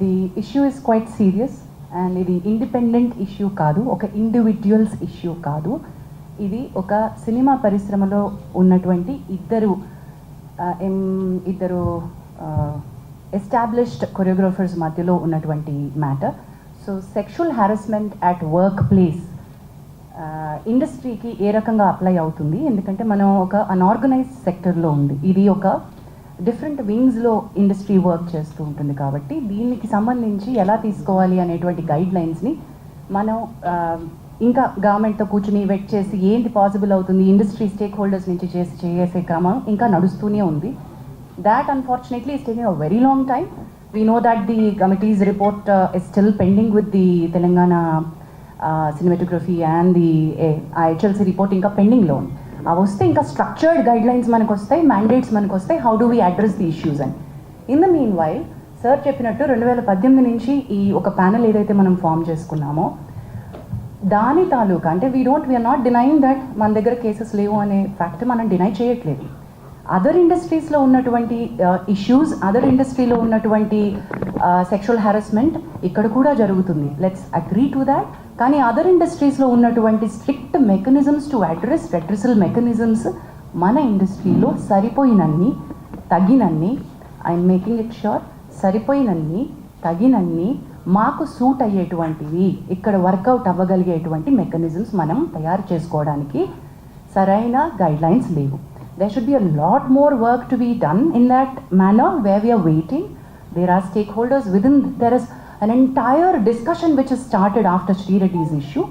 The issue is quite serious and ఇది independent issue కాదు, ఒక ఇండివిజువల్స్ ఇష్యూ కాదు. ఇది ఒక సినిమా పరిశ్రమలో ఉన్నటువంటి ఇద్దరు ఎస్టాబ్లిష్డ్ కొరియోగ్రాఫర్స్ మధ్యలో ఉన్నటువంటి matter. So sexual harassment at work place ఇండస్ట్రీకి ఏ రకంగా అప్లై అవుతుంది, ఎందుకంటే మనం ఒక అన్ఆర్గనైజ్డ్ సెక్టర్లో ఉంది, ఇది ఒక డిఫరెంట్ వింగ్స్లో ఇండస్ట్రీ వర్క్ చేస్తూ ఉంటుంది. కాబట్టి దీనికి సంబంధించి ఎలా తీసుకోవాలి అనేటువంటి గైడ్ లైన్స్ని మనం ఇంకా గవర్నమెంట్తో కూర్చుని వెట్ చేసి ఏంటి పాసిబుల్ అవుతుంది, ఇండస్ట్రీ స్టేక్ హోల్డర్స్ నుంచి చేసే క్రమం ఇంకా నడుస్తూనే ఉంది. That unfortunately is taking a very long time. We know that the committees report is still pending with the Telangana cinematography and the HLC report ఇంకా పెండింగ్లో ఉంది. అవి వస్తే ఇంకా స్ట్రక్చర్డ్ గైడ్ లైన్స్ మనకు వస్తాయి, మ్యాండేట్స్ మనకు వస్తాయి, how do we address the issues అని. In the meanwhile sir చెప్పినట్టు 2018 నుంచి ఈ ఒక ప్యానెల్ ఏదైతే మనం ఫామ్ చేసుకున్నామో దాని తాలూకా అంటే వీఆర్ నాట్ డినైయింగ్ దట్ మన దగ్గర కేసెస్ లేవు అనే ఫ్యాక్ట్ మనం డినై చేయట్లేదు. అదర్ ఇండస్ట్రీస్లో ఉన్నటువంటి ఇష్యూస్, అదర్ ఇండస్ట్రీలో ఉన్నటువంటి సెక్షువల్ హారాస్మెంట్ ఇక్కడ కూడా జరుగుతుంది, లెట్స్ అగ్రీ టు దాట్. కానీ అదర్ ఇండస్ట్రీస్లో ఉన్నటువంటి strict mechanisms to address redressal mechanisms మన ఇండస్ట్రీలో సరిపోయినన్ని తగినన్ని, ఐఎమ్ మేకింగ్ ఇట్ ష్యూర్, సరిపోయినన్ని తగినన్ని మాకు సూట్ అయ్యేటువంటివి, ఇక్కడ వర్కౌట్ అవ్వగలిగేటువంటి మెకానిజమ్స్ మనం తయారు చేసుకోవడానికి సరైన గైడ్ లైన్స్ లేవు. There should be a lot more work to be done in that manner where we are waiting. There are stakeholders within, there is an entire discussion which has started after Sri Reddy's issue.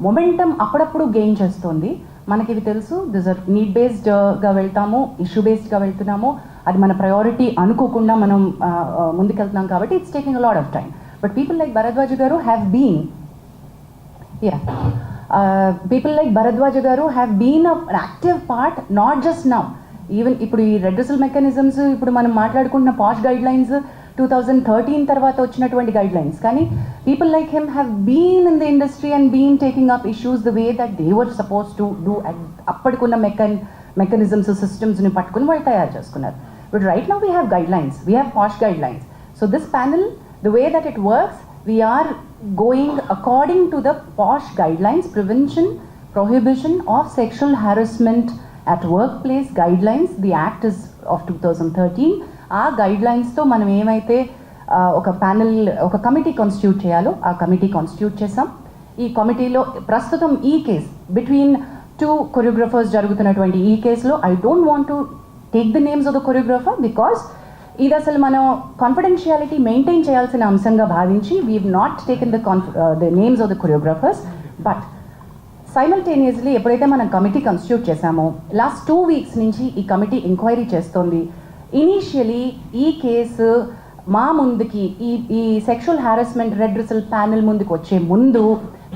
Momentum అప్పుడప్పుడు gain చేస్తుంది. మనకి ఇవి తెలుసు, this are need బేస్డ్గా వెళ్తాము, issue బేస్డ్గా వెళ్తున్నాము, అది మన priority అనుకోకుండా మనం ముందుకెళ్తున్నాం కాబట్టి it's taking a lot of time. But people like Bharadwaj garu have been people like Bharadwaj garu have been an active part, not just now, even ఇప్పుడు ఈ రెడ్రెసల్ మెకానిజమ్స్ ఇప్పుడు మనం మాట్లాడుకుంటున్న పాష్ గైడ్ లైన్స్ 2013 తర్వాత వచ్చినటువంటి గైడ్ లైన్స్, కానీ people like him have been in the industry and been taking up issues the way that they were suppose to do. అప్పటికున్న mechanisms సిస్టమ్స్ని పట్టుకుని వాళ్ళు తయారు చేసుకున్నారు. But right now we have guidelines, we have POSH guidelines. So this panel, the way that it works, we are going according to the POSH guidelines, prevention, prohibition of sexual harassment at workplace guidelines. The act is of 2013. ఆ గైడ్లైన్స్తో మనం ఏమైతే ఒక panel, ఒక committee constitute చేయాలో ఆ committee constitute చేసాం. ఈ కమిటీలో ప్రస్తుతం ఈ కేస్ బిట్వీన్ 2 కొరియోగ్రాఫర్స్ జరుగుతున్నటువంటి ఈ కేసులో I don't want to take the names of the choreographer because ఇది అసలు మనం కాన్ఫిడెన్షియాలిటీ మెయింటైన్ చేయాల్సిన అంశంగా భావించి we have not taken the names of the choreographers. But simultaneously ఎప్పుడైతే మనం కమిటీ కాన్స్టిట్యూట్ చేశామో లాస్ట్ 2 వీక్స్ నుంచి ఈ కమిటీ ఎంక్వైరీ చేస్తోంది. ఇనీషియలీ ఈ కేసు మా ముందుకి ఈ సెక్షువల్ హారాస్మెంట్ రెడ్రెసల్ ప్యానెల్ ముందుకు వచ్చే ముందు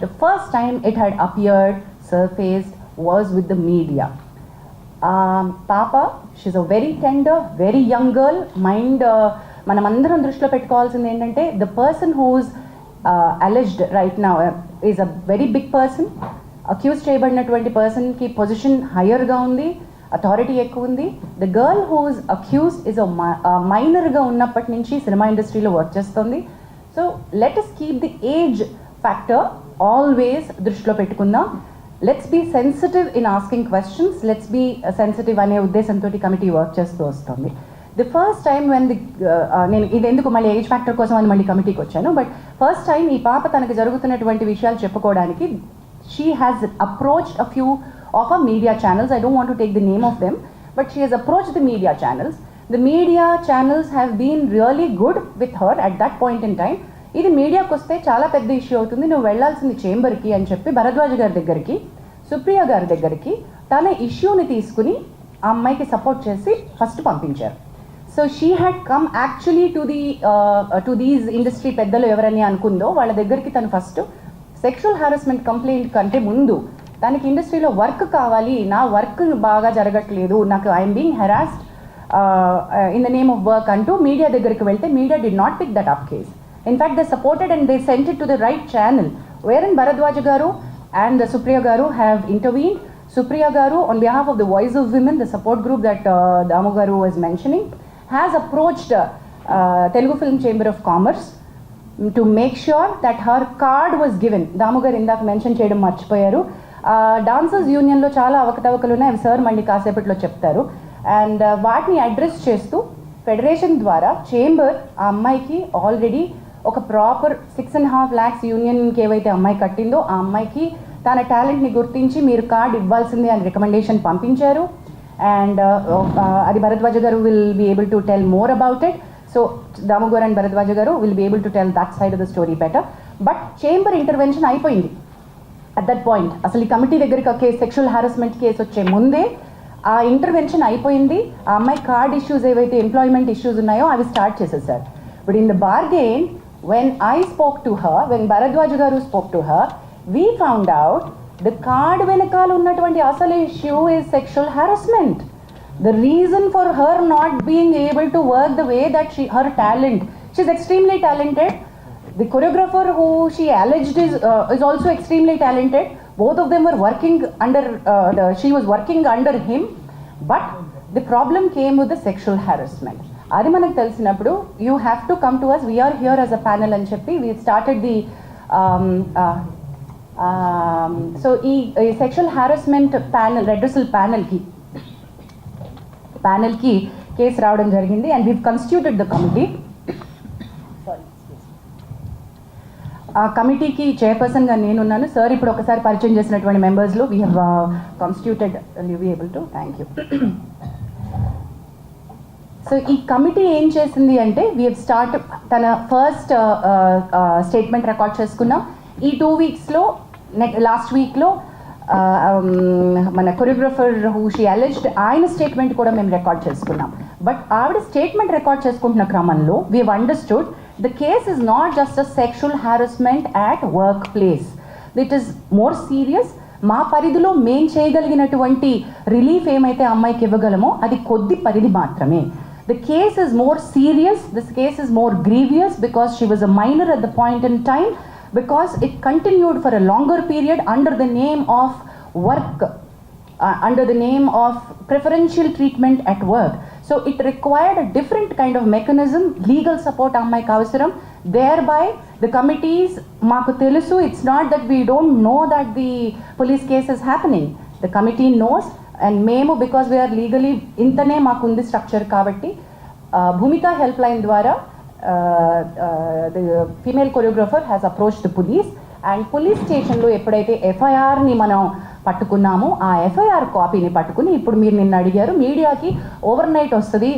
the first time it had appeared surfaced was with the media. పాప, she is a very tender, very young girl mind. మనం అందరం దృష్టిలో పెట్టుకోవాల్సింది ఏంటంటే the person who's alleged right now is a very big person. Accuse చేయబడినటువంటి పర్సన్కి position హయ్యర్గా ఉంది, అథారిటీ ఎక్కువ ఉంది. The girl who's accuse is మైనర్గా ఉన్నప్పటి నుంచి సినిమా ఇండస్ట్రీలో వర్క్ చేస్తుంది. So let us keep the age factor always దృష్టిలో పెట్టుకుందాం. Let's be sensitive in asking questions, let's be sensitive అనే ఉద్దేశంతో కమిటీ వర్క్ చేస్తూ వస్తుంది. ది ఫస్ట్ టైం వెన్ నేను ఇది ఎందుకు మళ్ళీ ఏజ్ ఫ్యాక్టర్ కోసం అని మళ్ళీ కమిటీకి వచ్చాను, బట్ ఫస్ట్ టైం ఈ పాప తనకు జరుగుతున్నటువంటి విషయాలు చెప్పుకోవడానికి she has approached a few of our media channels. I don't want to take the name of them, but she has approached the media channels. The media channels have been really good with her at that point in time. ఇది మీడియాకి వస్తే చాలా పెద్ద issue అవుతుంది, నువ్వు వెళ్లాల్సింది చేంబర్కి అని చెప్పి భరద్వాజ్ గారి దగ్గరికి, సుప్రియ గారి దగ్గరికి తన ఇష్యూని తీసుకుని ఆ అమ్మాయికి సపోర్ట్ చేసి ఫస్ట్ పంపించారు. So she had come actually to these industry పెద్దలు ఎవరని అనుకుందో వాళ్ళ దగ్గరికి తను ఫస్ట్ సెక్షువల్ హారాస్మెంట్ కంప్లైంట్ కంటే ముందు దానికి ఇండస్ట్రీలో వర్క్ కావాలి, నా వర్క్ బాగా జరగట్లేదు, నాకు I'm being harassed in the name of work అంటూ మీడియా దగ్గరికి వెళ్తే media did not pick that up case. In fact they supported and they sent it to the right channel where in Bharadwaj garu and Supriya garu have intervened. Supriya garu, on behalf of the Voice of Women, the support group that Damu garu was mentioning, has approached Telugu Film Chamber of Commerce to make sure that her card was given. Damu garu ఇందాక mention చేయడం మర్చిపోయారు. Dancers యూనియన్లో చాలా అవకతవకలు ఉన్నాయి, అవి sir మళ్ళీ కాసేపట్లో చెప్తారు. అండ్ వాటిని అడ్రస్ చేస్తూ ఫెడరేషన్ ద్వారా చేంబర్ ఆ అమ్మాయికి ఆల్రెడీ ఒక ప్రాపర్ 6.5 lakhs యూనియన్కి ఏవైతే అమ్మాయి కట్టిందో ఆ అమ్మాయికి తన టాలెంట్ని గుర్తించి మీరు కార్డ్ ఇవ్వాల్సిందే అని రికమెండేషన్ పంపించారు. అండ్ అది Bharadwaj garu will be able to tell more about it. So Damu garu and Bharadwaj garu will be able to tell that side of the story better. But chamber intervention అయిపోయింది అట్ దట్ పాయింట్. అసలు ఈ కమిటీ దగ్గరికి ఒక sexual harassment case వచ్చే ముందే ఆ intervention అయిపోయింది. ఆ అమ్మాయి కార్డ్ ఇష్యూస్ ఏవైతే ఎంప్లాయ్మెంట్ ఇష్యూస్ ఉన్నాయో అవి స్టార్ట్ చేసేసారు. But in the bargain when I spoke to her, when Bharadwaj garu spoke to her, we found out the card venakal unnatuvanti asal issue is sexual harassment. The reason for her not being able to work the way that her talent, she's extremely talented. The choreographer who she alleged is also extremely talented. Both of them were working under she was working under him, but the problem came with the sexual harassment. అది మనకు తెలిసినప్పుడు you have to come to us, we're here as a panel అని చెప్పి we started the so ఈ sexual harassment panel redressal ప్యానెల్కి case రావడం జరిగింది. And we've constituted the committee. ఆ కమిటీకి చైర్పర్సన్గా నేనున్నాను. సార్ ఇప్పుడు ఒకసారి పరిచయం చేసినటువంటి మెంబర్స్లో we have constituted, you be able to. Thank you. So ఈ కమిటీ ఏం చేసింది అంటే వీ హెవ్ స్టార్ట్ తన ఫస్ట్ స్టేట్మెంట్ రికార్డ్ చేసుకున్నాం. ఈ 2 weeksలో లాస్ట్ వీక్లో మన కొరియోగ్రఫర్ హూ షీ అలెజ్డ్ ఆయన స్టేట్మెంట్ కూడా మేము రికార్డ్ చేసుకున్నాం. బట్ ఆవిడ స్టేట్మెంట్ రికార్డ్ చేసుకుంటున్న క్రమంలో we have understood the case is not just a sexual harassment at work place. It is more serious. మా పరిధిలో మేం చేయగలిగినటువంటి రిలీఫ్ ఏమైతే అమ్మాయికి ఇవ్వగలమో అది కొద్ది పరిధి మాత్రమే. The case is more serious, this case is more grievous because she was a minor at the point in time, because it continued for a longer period under the name of work, under the name of preferential treatment at work. So it required a different kind of mechanism, legal support ammaiki avasaram. Thereby the committees maaku telusu, it's not that we don't know that the police case is happening. The committee knows. And మేము because we are legally ఇంతనే మాకుంది structure కాబట్టి భూమిక help line ద్వారా the female choreographer has approach the police. And police స్టేషన్లో ఎప్పుడైతే ఎఫ్ఐఆర్ని మనం పట్టుకున్నామో ఆ FIR కాపీని పట్టుకుని ఇప్పుడు మీరు నిన్న అడిగారు మీడియాకి ఓవర్ నైట్ వస్తుంది,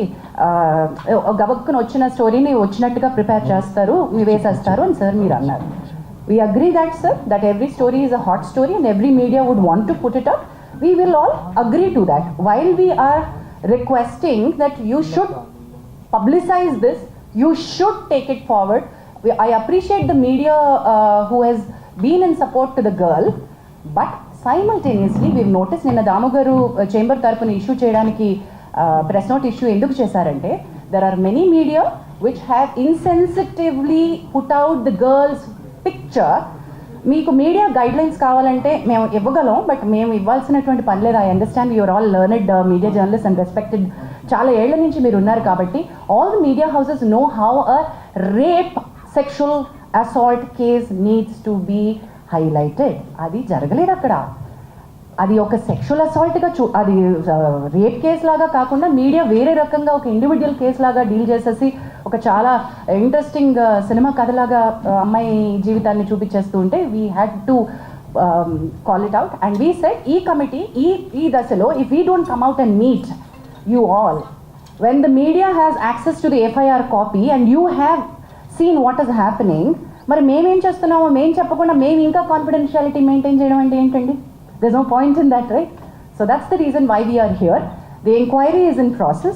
గబక్కున వచ్చిన స్టోరీని వచ్చినట్టుగా ప్రిపేర్ చేస్తారు, వేసేస్తారు అని సార్ మీరు అన్నారు. We agree that sir, that every story is a hot story and every media would want to put it up. We will all agree to that. While we are requesting that you should publicize this, you should take it forward. I appreciate the media who has been in support to the girl, but simultaneously we've noticed నిన్న దాము గారు chamber తరపున issue చేయడానికి press note issue ఎందుకు చేశారంటే there are many media which have insensitively put out the girl's picture. మీకు media guidelines కావాలంటే మేము ఇవ్వగలం, బట్ మేము ఇవ్వాల్సినటువంటి పని లేదు. I understand you're all learned media journalist and respected, చాలా ఏళ్ల నుంచి మీరు ఉన్నారు కాబట్టి all the media houses know how a rape sexual assault case needs to be highlighted. అది జరగలేదు అక్కడ. అది ఒక సెక్షువల్ అసాల్ట్గా అది రేప్ కేసు లాగా కాకుండా మీడియా వేరే రకంగా ఒక ఇండివిజువల్ కేసు లాగా డీల్ చేసేసి ఒక చాలా ఇంట్రెస్టింగ్ సినిమా కథలాగా అమ్మాయి జీవితాన్ని చూపించేస్తూ ఉంటే we had to call it out. And we said ఈ కమిటీ ఈ దశలో if we don't come out and meet you all when the media has access to the FIR copy and you have seen what is happening, మరి మేమేం చేస్తున్నామో మేము చెప్పకుండా మేము ఇంకా కాన్ఫిడెన్షియాలిటీ మెయింటైన్ చేయడం అంటే ఏంటండి? There's no point in that, right? So that's the reason why we are here. The inquiry is in process.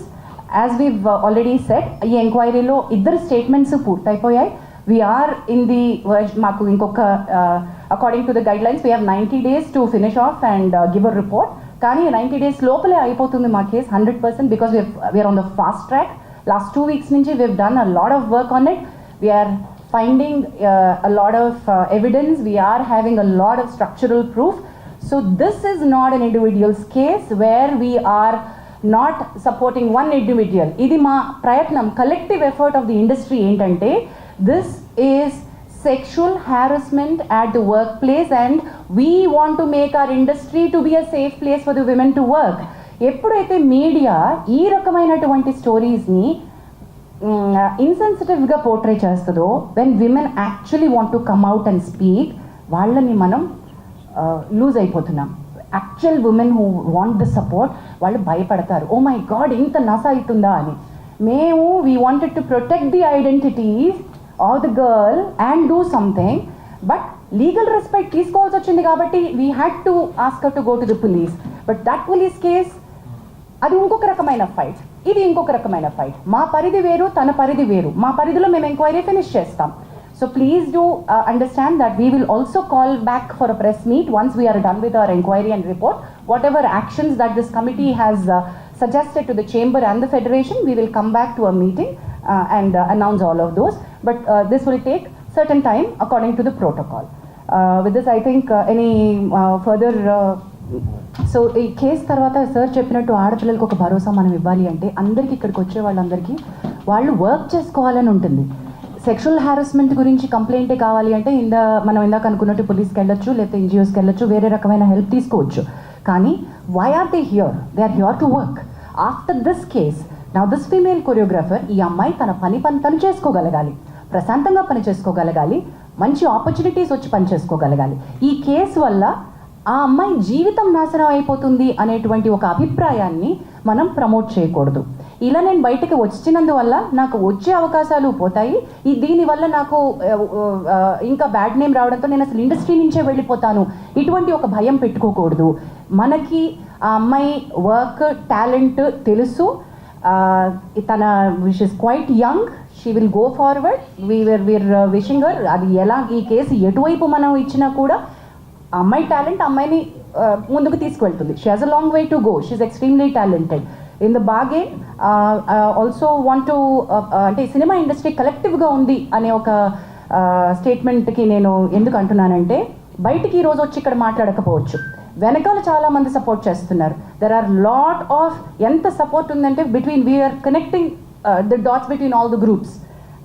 As we've already said, ఈ ఎంక్వైరీలో ఇద్దరు స్టేట్మెంట్స్ పూర్తయిపోయాయి. We are in the మాకు ఇంకొక according to the guidelines we have 90 days to finish off and give a report. కానీ 90 days లోపలే అయిపోతుంది మా case 100% because we are on the fast track. Last 2 weeks నుంచి we've done a lot of work on it. We are finding a lot of evidence. We are having a lot of structural proof. So this is not an individual's case where we are not supporting one individual. Idi ma prayatnam collective effort of the industry entante this is sexual harassment at the workplace and we want to make our industry to be a safe place for the women to work. ఎప్పుడైతే media ఈ రకమైనటువంటి స్టోరీస్ని ఇన్సెన్సిటివ్గా portray చేస్తుందో, when women actually want to come out and speak, వాళ్ళని మనం loose అయిపోతున్నాం. Actual women who want the support వాళ్ళు భయపడతారు, oh my God ఇంత నస అవుతుందా అని. మేము we wanted to protect the identities of the girl and do something, but legal respect తీసుకోవాల్సి వచ్చింది కాబట్టి we had to ask to go to the police. But that police case అది ఇంకొక రకమైన ఫైట్, ఇది ఇంకొక రకమైన ఫైట్. మా పరిధి వేరు, తన పరిధి వేరు. మా పరిధిలో మేము ఎంక్వైరీ ఫినిష్ చేస్తాం. So please do understand that we will also call back for a press meet once we are done with our inquiry and report. Whatever actions that this committee has suggested to the chamber and the federation, we will come back to a meeting and announce all of those. But this will take certain time according to the protocol. With this, I think any further... so ఈ case తర్వాత sir చెప్పినట్టు ఆడపిల్లలకు ఒక భరోసా మనం ఇవ్వాలి అంటే అందరికీ ఇక్కడికి వచ్చే వాళ్ళందరికీ వాళ్ళు వర్క్ చేసుకోవాలని ఉంటుంది. సెక్షువల్ హారాస్మెంట్ గురించి కంప్లైంటే కావాలి అంటే మనం ఇందాక అనుకున్నట్టు పోలీస్కి వెళ్ళొచ్చు, లేకపోతే ఎన్జిఓస్కి వెళ్ళొచ్చు, వేరే రకమైన హెల్ప్ తీసుకోవచ్చు. కానీ why are they here? They are here to work. After this case now this female choreographer, ఈ అమ్మాయి తన పని చేసుకోగలగాలి, ప్రశాంతంగా పని చేసుకోగలగాలి, మంచి ఆపర్చునిటీస్ వచ్చి పని చేసుకోగలగాలి. ఈ కేసు వల్ల ఆ అమ్మాయి జీవితం నాశనం అయిపోతుంది అనేటువంటి ఒక అభిప్రాయాన్ని మనం ప్రమోట్ చేయకూడదు. ఇలా నేను బయటకు వచ్చినందువల్ల నాకు వచ్చే అవకాశాలు పోతాయి, దీనివల్ల నాకు ఇంకా బ్యాడ్ నేమ్ రావడంతో నేను అసలు ఇండస్ట్రీ నుంచే వెళ్ళిపోతాను, ఇటువంటి ఒక భయం పెట్టుకోకూడదు. మనకి ఆ అమ్మాయి వర్క్ టాలెంట్ తెలుసు, తన wish is quite young, she will go forward, we're wishing her. అది ఎలా ఈ కేసు ఎటువైపు మనం ఇచ్చినా కూడా అమ్మాయి టాలెంట్ అమ్మాయిని ముందుకు తీసుకువెళ్తుంది. She has a long way to go, she is extremely talented. In the bargain also want to అంటే సినిమా ఇండస్ట్రీ కలెక్టివ్గా ఉంది అనే ఒక స్టేట్మెంట్కి నేను ఎందుకు అంటున్నానంటే, బయటికి ఈరోజు వచ్చి ఇక్కడ మాట్లాడకపోవచ్చు, వెనకాల చాలామంది సపోర్ట్ చేస్తున్నారు. దెర్ ఆర్ లాట్ ఆఫ్ ఎంత సపోర్ట్ ఉందంటే we're connecting the dots between all the groups.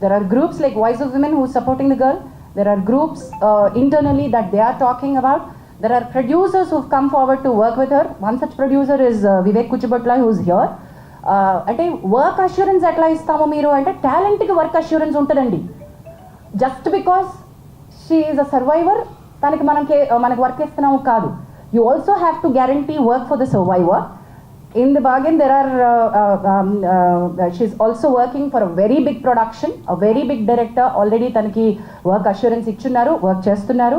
There are groups like voice of women who supporting the girl. There are groups internally that they are talking about. There are producers who've come forward to work with her. One such producer is Vivek Kuchibatla, who's here. Ante work assurance etla istamo meeru ante talent ki work assurance untadandi. Just because she is a survivor taniki manaku work istunnam kaadu. You also have to guarantee work for the survivor. In the bargain, there are she's also working for a very big production, a very big director. Already tanaki work assurance ichunnaru, work chestunnaru.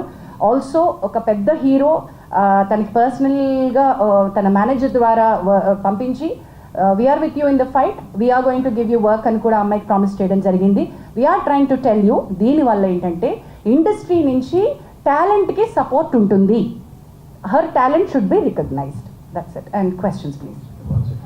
Also oka pedda hero tanaki personal ga tana manager dwara pampinchi, we are with you in the fight, we are going to give you work అని కూడా అమ్మాయికి promise చేయడం జరిగింది. We are trying to tell you, దీని వల్ల ఏంటంటే industry నుంచి టాలెంట్కి support ఉంటుంది. Her talent should be recognized. That's it. And questions, please.